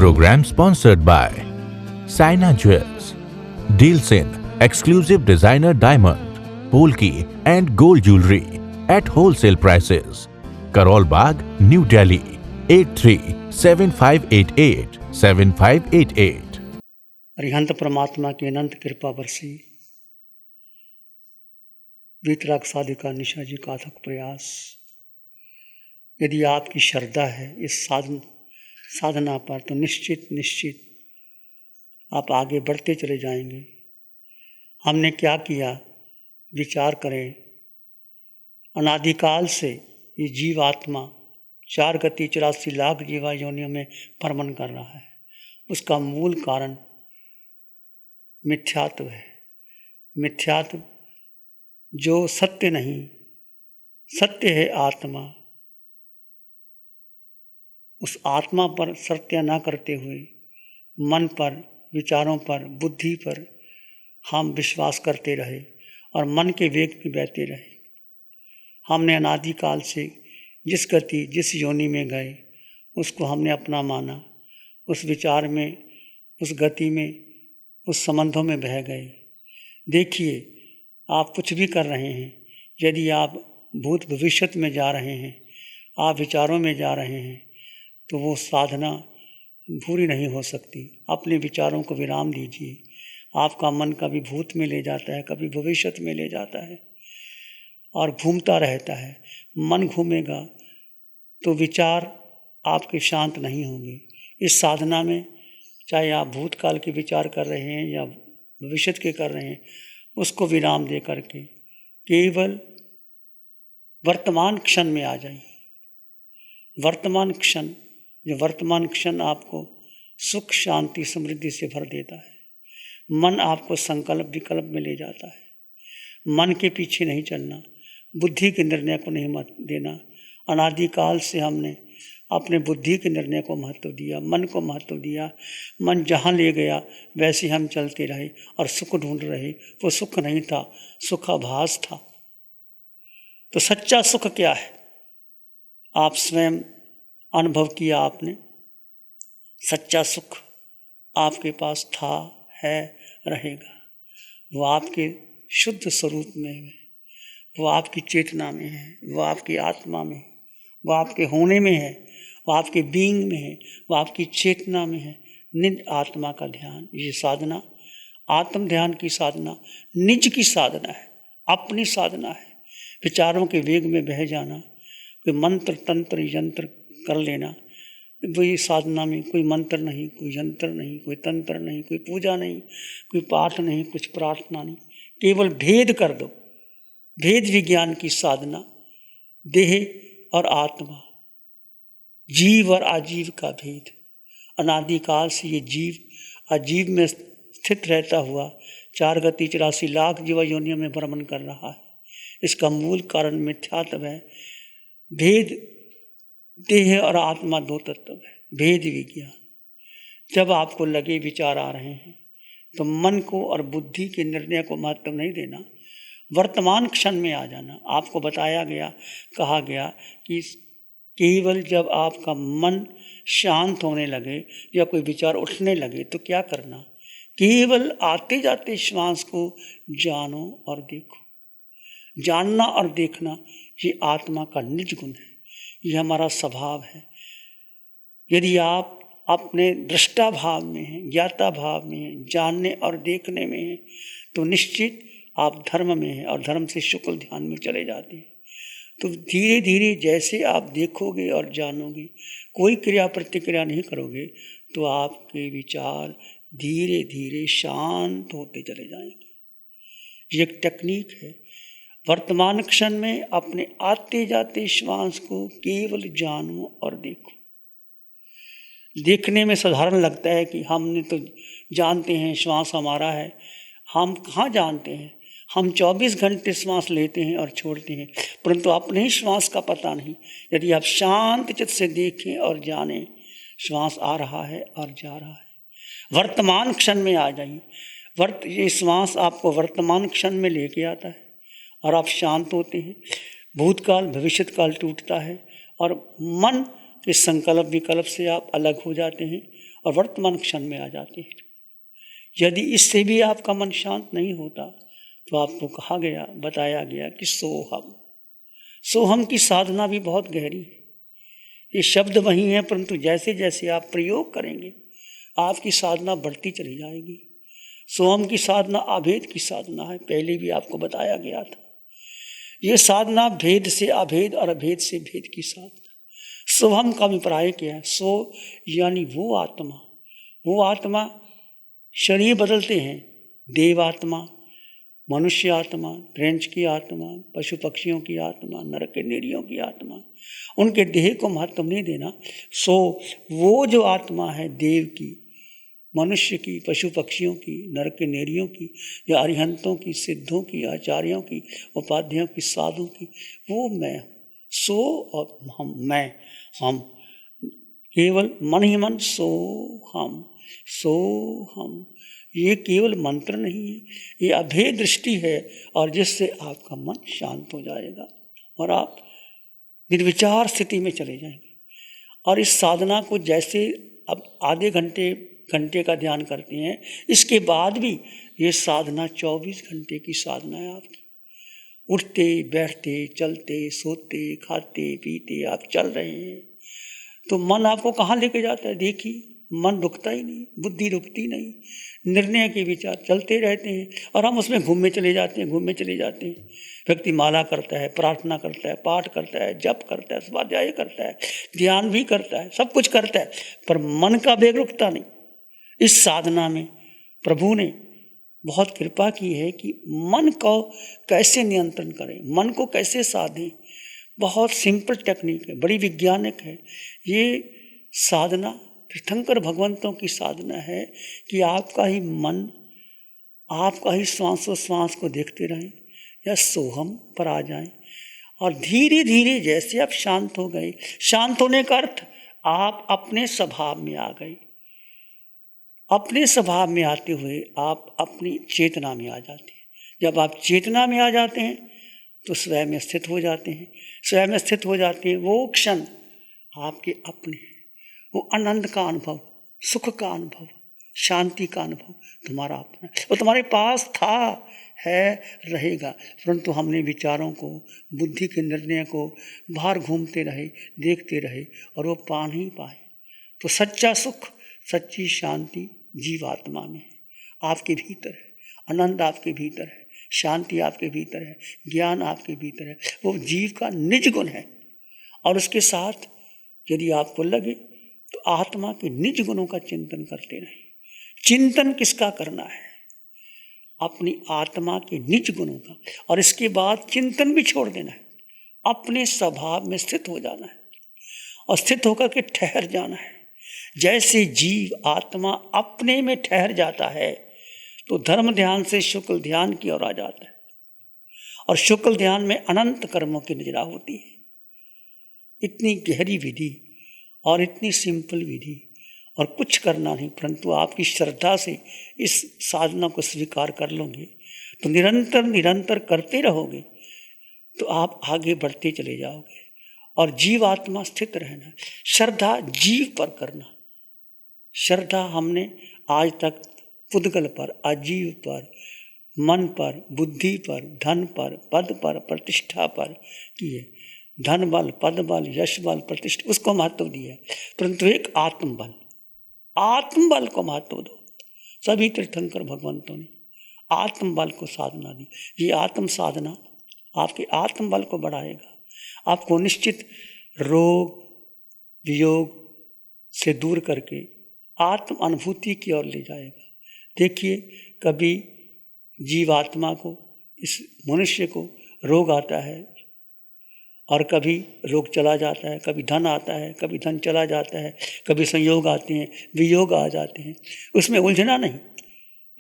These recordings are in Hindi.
Program sponsored by Saina Jewels. Deals in exclusive designer diamond, polki and gold jewelry at wholesale prices. Karol Bagh, New Delhi, 8375887588। Arihant परमात्मा की अनंत कृपा बरसी। वीतराग साधिका निशा जी का अथक प्रयास। यदि आपकी श्रद्धा है इस साधना पर तो निश्चित आप आगे बढ़ते चले जाएंगे। हमने क्या किया विचार करें। अनादिकाल से ये जीवात्मा 4 गति 84 लाख जीवा योनियों में भ्रमण कर रहा है। उसका मूल कारण मिथ्यात्व है। मिथ्यात्व जो सत्य नहीं, सत्य है आत्मा। उस आत्मा पर सत्य न करते हुए मन पर, विचारों पर, बुद्धि पर हम विश्वास करते रहे और मन के वेग में बहते रहे। हमने अनादिकाल से जिस गति, जिस योनि में गए उसको हमने अपना माना। उस विचार में, उस गति में, उस संबंधों में बह गए। देखिए, आप कुछ भी कर रहे हैं, यदि आप भूत भविष्य में जा रहे हैं, आप विचारों में जा रहे हैं, तो वो साधना पूरी नहीं हो सकती। अपने विचारों को विराम दीजिए। आपका मन कभी भूत में ले जाता है, कभी भविष्य में ले जाता है और घूमता रहता है। मन घूमेगा तो विचार आपके शांत नहीं होंगे। इस साधना में चाहे आप भूतकाल के विचार कर रहे हैं या भविष्य के कर रहे हैं, उसको विराम दे करके केवल वर्तमान क्षण में आ जाइए। वर्तमान क्षण, जो वर्तमान क्षण आपको सुख, शांति, समृद्धि से भर देता है। मन आपको संकल्प विकल्प में ले जाता है। मन के पीछे नहीं चलना, बुद्धि के निर्णय को नहीं मत देना। अनादिकाल से हमने अपने बुद्धि के निर्णय को महत्व दिया, मन को महत्व दिया। मन जहाँ ले गया वैसे हम चलते रहे और सुख ढूंढ रहे। वो सुख नहीं था, सुखाभास था। तो सच्चा सुख क्या है आप स्वयं अनुभव किया आपने। सच्चा सुख आपके पास था, है, रहेगा। वो आपके शुद्ध स्वरूप में है, वो आपकी चेतना में है, वो आपकी आत्मा में है, वो आपके होने में है, वो आपके बीइंग में है, वो आपकी चेतना में है। निज आत्मा का ध्यान, ये साधना, आत्म ध्यान की साधना निज की साधना है, अपनी साधना है। विचारों के वेग में बह जाना, कोई मंत्र तंत्र यंत्र कर लेना, वही साधना में कोई मंत्र नहीं, कोई यंत्र नहीं, कोई तंत्र नहीं, कोई पूजा नहीं, कोई पाठ नहीं, कुछ प्रार्थना नहीं। केवल भेद कर दो, भेद विज्ञान की साधना। देह और आत्मा, जीव और अजीव का भेद। अनादिकाल से ये जीव अजीव में स्थित रहता हुआ 4 गति 84 लाख जीवा योनियों में भ्रमण कर रहा है। इसका मूल कारण मिथ्यात्व है। भेद, देह और आत्मा 2 तत्व है। भेद विज्ञान। जब आपको लगे विचार आ रहे हैं तो मन को और बुद्धि के निर्णय को महत्व नहीं देना, वर्तमान क्षण में आ जाना। आपको बताया गया, कहा गया कि केवल जब आपका मन शांत होने लगे या कोई विचार उठने लगे तो क्या करना, केवल आते जाते श्वास को जानो और देखो। जानना और देखना ये आत्मा का निज गुण है, ये हमारा स्वभाव है। यदि आप अपने दृष्टा भाव में हैं, ज्ञाता भाव में हैं, जानने और देखने में हैं, तो निश्चित आप धर्म में हैं और धर्म से शुक्ल ध्यान में चले जाते हैं। तो धीरे धीरे जैसे आप देखोगे और जानोगे, कोई क्रिया प्रतिक्रिया नहीं करोगे, तो आपके विचार धीरे धीरे शांत होते चले जाएंगे। ये एक टेक्निक है। वर्तमान क्षण में अपने आते जाते श्वास को केवल जानो और देखो। देखने में साधारण लगता है कि हमने तो जानते हैं श्वास हमारा है। हम कहाँ जानते हैं, हम 24 घंटे श्वास लेते हैं और छोड़ते हैं, परंतु अपने ही श्वास का पता नहीं। यदि आप शांत चित्त से देखें और जानें, श्वास आ रहा है और जा रहा है। वर्तमान क्षण में आ जाइए। ये श्वास आपको वर्तमान क्षण में लेके आता है और आप शांत होते हैं। भूतकाल भविष्यकाल टूटता है और मन के संकल्प विकल्प से आप अलग हो जाते हैं और वर्तमान क्षण में आ जाते हैं। यदि इससे भी आपका मन शांत नहीं होता तो आपको कहा गया, बताया गया कि सोहम। सोहम की साधना भी बहुत गहरी है। ये शब्द वही हैं, परंतु जैसे जैसे आप प्रयोग करेंगे आपकी साधना बढ़ती चली जाएगी। सोहम की साधना अभेद की साधना है, पहले भी आपको बताया गया था। ये साधना भेद से अभेद और अभेद से भेद की साधना। सोहम का अभिप्राय क्या है? सो यानी वो आत्मा शरीर बदलते हैं, देव आत्मा, मनुष्य आत्मा, फ्रेंच की आत्मा, पशु पक्षियों की आत्मा, नरक के नेरियों की आत्मा, उनके देह को महत्व नहीं देना। सो वो जो आत्मा है देव की, मनुष्य की, पशु पक्षियों की, नरक के नेरियों की, या अरिहंतों की, सिद्धों की, आचार्यों की, उपाध्यायों की, साधु की, वो मैं। सो और हम केवल मन ही मन, सो हम। ये केवल मंत्र नहीं है, ये अभेद दृष्टि है, और जिससे आपका मन शांत हो जाएगा और आप निर्विचार स्थिति में चले जाएंगे। और इस साधना को जैसे अब आधे घंटे का ध्यान करते हैं, इसके बाद भी ये साधना 24 घंटे की साधना है आपकी। उठते बैठते चलते सोते खाते पीते आप चल रहे हैं, तो मन आपको कहाँ लेके जाता है? देखिए, मन रुकता ही नहीं, बुद्धि रुकती नहीं, निर्णय के विचार चलते रहते हैं और हम उसमें घूमने चले जाते हैं। व्यक्ति माला करता है, प्रार्थना करता है, पाठ करता है, जप करता है, स्वाध्याय करता है, ध्यान भी करता है, सब कुछ करता है, पर मन का वेग रुकता नहीं। इस साधना में प्रभु ने बहुत कृपा की है कि मन को कैसे नियंत्रण करें, मन को कैसे साधें। बहुत सिंपल टेक्निक है, बड़ी वैज्ञानिक है ये साधना। तीर्थंकर भगवंतों की साधना है कि आपका ही मन, आपका ही श्वासोश्वास को देखते रहें या सोहम पर आ जाएं, और धीरे धीरे जैसे आप शांत हो गए, शांत होने का अर्थ आप अपने स्वभाव में आ गए। अपने स्वभाव में आते हुए आप अपनी चेतना में आ जाते हैं। जब आप चेतना में आ जाते हैं तो स्वयं में स्थित हो जाते हैं। स्वयं में स्थित हो जाते हैं, वो क्षण आपके अपने, वो आनंद का अनुभव, सुख का अनुभव, शांति का अनुभव तुम्हारा अपना, वो तुम्हारे पास था, है, रहेगा। परंतु हमने विचारों को, बुद्धि के निर्णय को बाहर घूमते रहे, देखते रहे, और वो पा नहीं पाए। तो सच्चा सुख, सच्ची शांति जीवात्मा में है, आपके भीतर है। आनंद आपके भीतर है, शांति आपके भीतर है, ज्ञान आपके भीतर है। वो जीव का निज गुण है। और उसके साथ यदि आपको लगे तो आत्मा के निज गुणों का चिंतन करते रहें। चिंतन किसका करना है? अपनी आत्मा के निज गुणों का। और इसके बाद चिंतन भी छोड़ देना है, अपने स्वभाव में स्थित हो जाना है और स्थित होकर के ठहर जाना है। जैसे जीव आत्मा अपने में ठहर जाता है तो धर्म ध्यान से शुक्ल ध्यान की ओर आ जाता है, और शुक्ल ध्यान में अनंत कर्मों की निजरा होती है। इतनी गहरी विधि और इतनी सिंपल विधि, और कुछ करना नहीं, परंतु आपकी श्रद्धा से इस साधना को स्वीकार कर लोगे तो निरंतर निरंतर करते रहोगे तो आप आगे बढ़ते चले जाओगे। और जीव आत्मा स्थित रहना, श्रद्धा जीव पर करना। श्रद्धा हमने आज तक पुद्गल पर, अजीव पर, मन पर, बुद्धि पर, धन पर, पद पर, प्रतिष्ठा पर की है। धन बल, पद बल, यश बल, प्रतिष्ठा, उसको महत्व दिया, परंतु एक आत्मबल, आत्मबल को महत्व दो। सभी तीर्थंकर भगवंतों ने आत्मबल को साधना दी। ये आत्म साधना आपके आत्मबल को बढ़ाएगा, आपको निश्चित रोग वियोग से दूर करके आत्म अनुभूति की ओर ले जाएगा। देखिए, कभी जीवात्मा को, इस मनुष्य को रोग आता है और कभी रोग चला जाता है, कभी धन आता है, कभी धन चला जाता है, कभी संयोग आते हैं, वियोग आ जाते हैं। उसमें उलझना नहीं,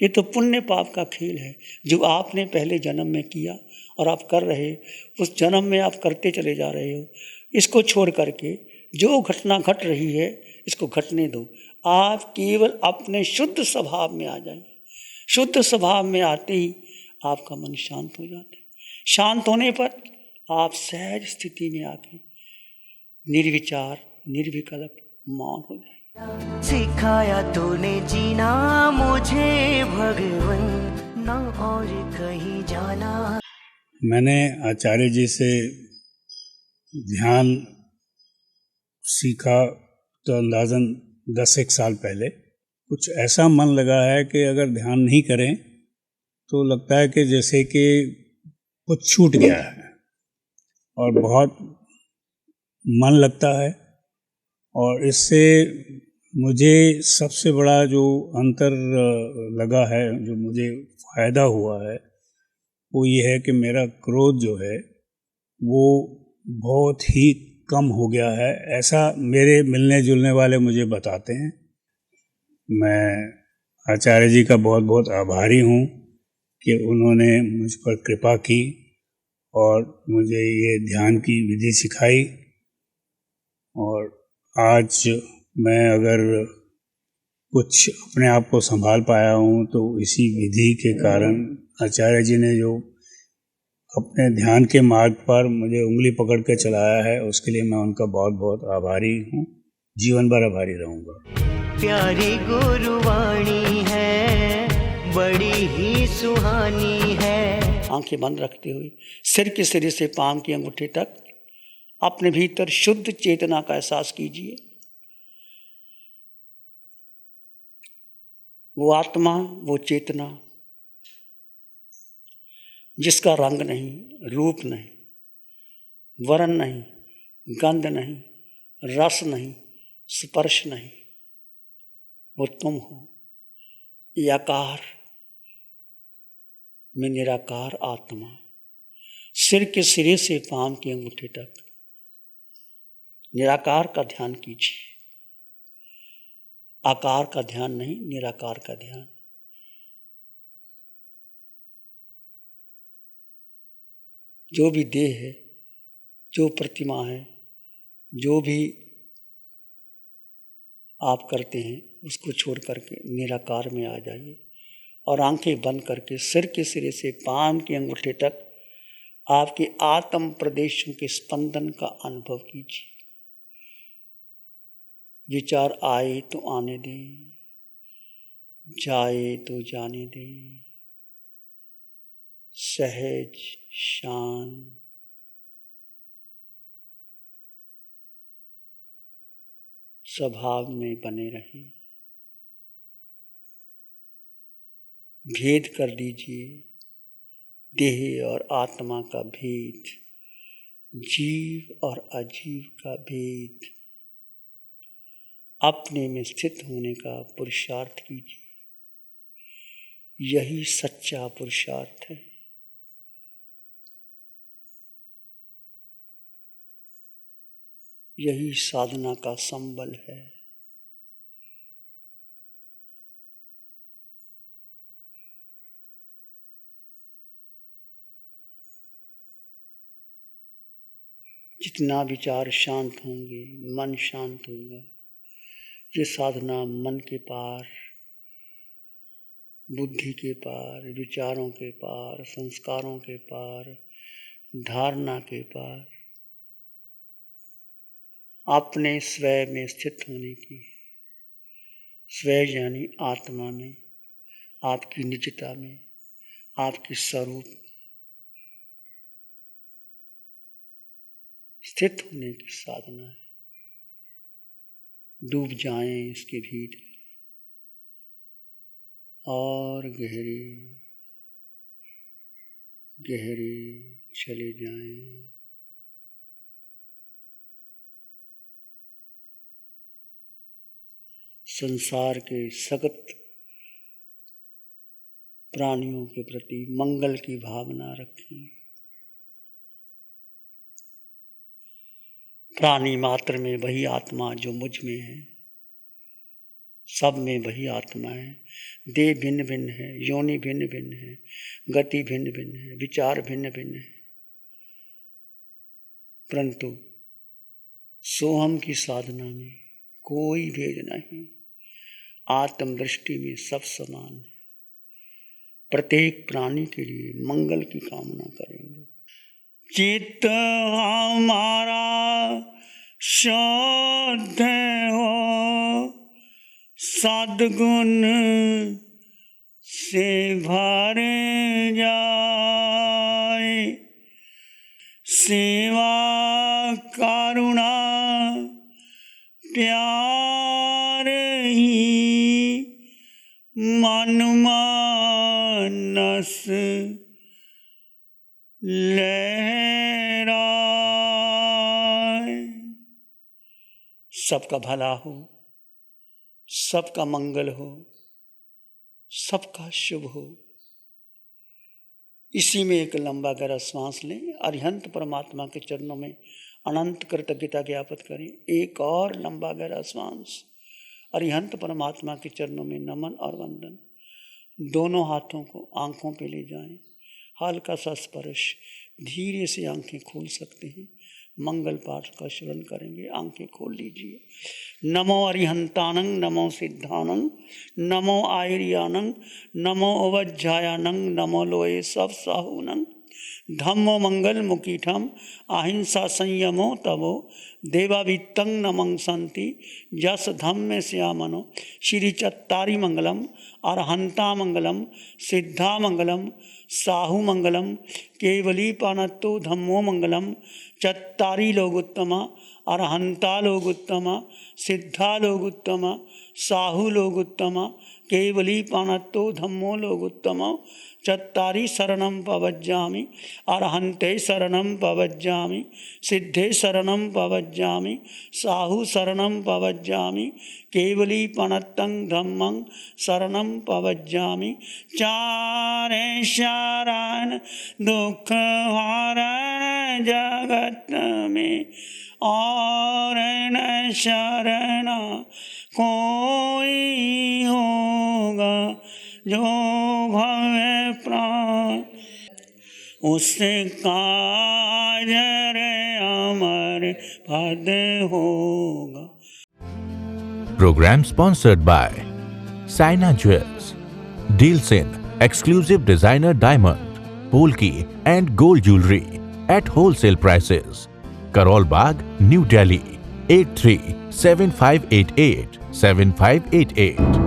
ये तो पुण्य पाप का खेल है जो आपने पहले जन्म में किया और आप कर रहे, उस जन्म में आप करते चले जा रहे हो। इसको छोड़ करके जो घटना घट रही है इसको घटने दो। आप केवल अपने शुद्ध स्वभाव में आ जाएंगे। शुद्ध स्वभाव में आते ही आपका मन शांत हो जाता है। शांत होने पर आप सहज स्थिति में आके निर्विचार, निर्विकल्प मौन हो जाएंगे। सिखाया तूने जीना मुझे भगवन, ना और कहीं जाना। मैंने आचार्य जी से ध्यान सीखा तो अंदाज़न 10 एक साल पहले। कुछ ऐसा मन लगा है कि अगर ध्यान नहीं करें तो लगता है कि जैसे कि कुछ छूट गया है, और बहुत मन लगता है। और इससे मुझे सबसे बड़ा जो अंतर लगा है, जो मुझे फ़ायदा हुआ है, वो ये है कि मेरा क्रोध जो है वो बहुत ही कम हो गया है। ऐसा मेरे मिलने जुलने वाले मुझे बताते हैं। मैं आचार्य जी का बहुत बहुत आभारी हूँ कि उन्होंने मुझ पर कृपा की और मुझे ये ध्यान की विधि सिखाई। और आज मैं अगर कुछ अपने आप को संभाल पाया हूँ तो इसी विधि के कारण आचार्य जी ने जो अपने ध्यान के मार्ग पर मुझे उंगली पकड़ के चलाया है, उसके लिए मैं उनका बहुत बहुत आभारी हूँ। जीवन भर आभारी रहूँगा। प्यारी गुरुवाणी है, बड़ी ही सुहानी है। आंखें बंद रखते हुए सिर के सिरे से पांव की अंगूठे तक अपने भीतर शुद्ध चेतना का एहसास कीजिए। वो आत्मा, वो चेतना जिसका रंग नहीं, रूप नहीं, वर्ण नहीं, गंध नहीं, रस नहीं, स्पर्श नहीं, वो तुम हो। ये आकार में निराकार आत्मा, सिर के सिरे से पांव की अंगूठे तक निराकार का ध्यान कीजिए। आकार का ध्यान नहीं, निराकार का ध्यान। जो भी देह है, जो प्रतिमा है, जो भी आप करते हैं, उसको छोड़ करके निराकार में आ जाइए और आंखें बंद करके सिर के सिरे से पांव के अंगूठे तक आपके आत्म प्रदेशों के स्पंदन का अनुभव कीजिए। विचार आए तो आने दें, जाए तो जाने दें। सहज, शांत, स्वभाव में बने रहें। भेद कर दीजिए देह और आत्मा का भेद, जीव और अजीव का भेद। अपने में स्थित होने का पुरुषार्थ कीजिए। यही सच्चा पुरुषार्थ है। यही साधना का संबल है। जितना विचार शांत होंगे, मन शांत होगा। ये साधना मन के पार, बुद्धि के पार, विचारों के पार, संस्कारों के पार, धारणा के पार, अपने स्वयं में स्थित होने की। स्वयं यानी आत्मा में, आपकी निजता में, आपके स्वरूप स्थित होने की साधना है। डूब जाएं इसके भीतर और गहरे गहरे चले जाएं। संसार के सगत प्राणियों के प्रति मंगल की भावना रखें। प्राणी मात्र में वही आत्मा जो मुझ में है, सब में वही आत्मा है। देह भिन्न भिन्न है, योनि भिन्न भिन्न है, गति भिन्न भिन्न है, विचार भिन्न भिन्न है, परंतु सोहम की साधना में कोई भेद नहीं। आत्म दृष्टि में सब समान है। प्रत्येक प्राणी के लिए मंगल की कामना करेंगे। चित्त हमारा शुद्ध हो, सद्गुण से भर जाए, सेवा करुणा प्यार ही मन मानस लहराए। सबका भला हो, सबका मंगल हो, सबका शुभ हो। इसी में एक लंबा गहरा श्वास लें। अरिहंत परमात्मा के चरणों में अनंत कृतज्ञता ज्ञापित करें। एक और लंबा गहरा श्वास। अरिहंत परमात्मा के चरणों में नमन और वंदन। दोनों हाथों को आंखों पे ले जाएं। हल्का सा स्पर्श। धीरे से आंखें खोल सकते हैं। मंगल पाठ का श्रवण करेंगे। आंखें खोल लीजिए। नमो अरिहंतानंग, नमो सिद्धानंग, नमो आयर्यानंग, नमो अवज्जायानंग, नमो लोए सब साहूनंग, धम्मो मंगल मुकीठम, अहिंसा संयमो तवो, देवावित्तं नमं संति, यस धम्मे श्यामनो। श्री चत्तारी मंगलम, अरहंता मंगलम, सिद्धा मंगलम, साहू मंगलम, केवली पानत्तो धम्मो मंगलम। चत्तारी लोग उत्तमा, अरहंता लोग उत्तमा, सिद्धा लोग उत्तमा, साहू लोग उत्तमा, केवली पानत्तो धम्मो लोग उत्तमा। चत्तारी शरणं पवज्जामि, अरहन्ते शरणं पवज्जामि, सिद्धे शरणं पवज्जामि, साहू शरणं पवज्जामि, केवली पणत्तं धम्मं शरणं पवज्जामि। चारे शरण दुख हरण जगत में, और न शरण कोई होगा, जो भवे प्राण उससे काज रे अमर पद होगा। Program sponsored by Saina Jewels. Deals in exclusive designer diamond, polki and gold jewelry at wholesale prices. Karol Bagh, New Delhi 837588 7588.